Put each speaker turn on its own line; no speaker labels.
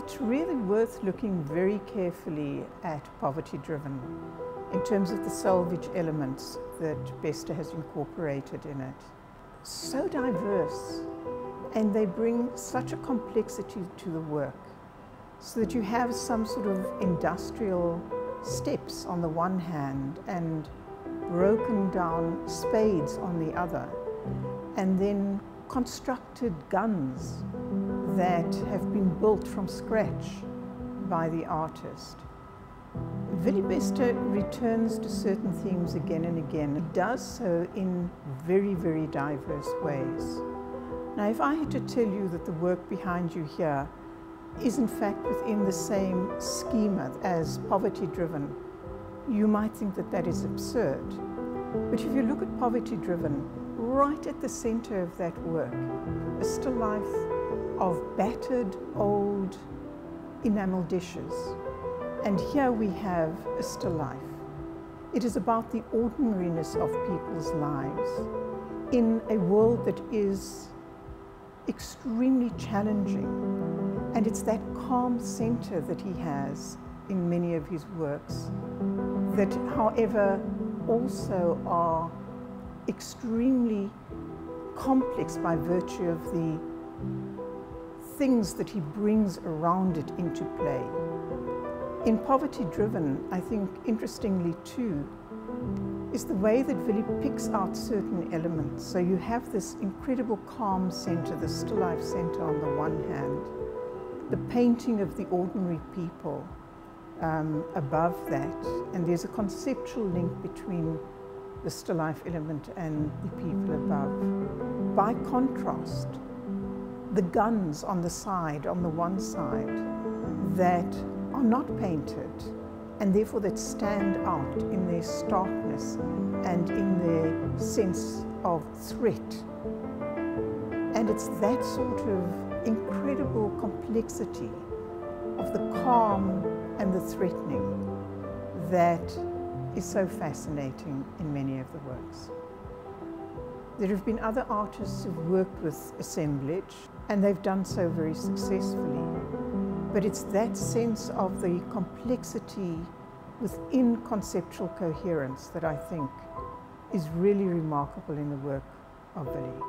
it's really worth looking very carefully at Poverty Driven in terms of the salvage elements that Bester has incorporated in it. So diverse, and they bring such a complexity to the work, so that you have some sort of industrial steps on the one hand and broken down spades on the other, and then constructed guns that have been built from scratch by the artist. Willie Bester returns to certain themes again and again. He does so in very, very diverse ways. Now, if I had to tell you that the work behind you here is in fact within the same schema as Poverty Driven, you might think that that is absurd. But if you look at Poverty Driven, right at the center of that work, a still life of battered old enamel dishes. And here we have a still life. It is about the ordinariness of people's lives in a world that is extremely challenging. And it's that calm center that he has in many of his works that, however, also are extremely complex by virtue of the things that he brings around it into play. In Poverty Driven, I think interestingly too, is the way that Willie picks out certain elements. So you have this incredible calm center, the still life center on the one hand, the painting of the ordinary people above that, and there's a conceptual link between the still life element and the people above. By contrast, the guns on the side, on the one side, that are not painted and therefore that stand out in their starkness and in their sense of threat. And it's that sort of incredible complexity of the calm and the threatening that is so fascinating in many of the works. There have been other artists who've worked with assemblage, and they've done so very successfully. But it's that sense of the complexity within conceptual coherence that I think is really remarkable in the work of Willie.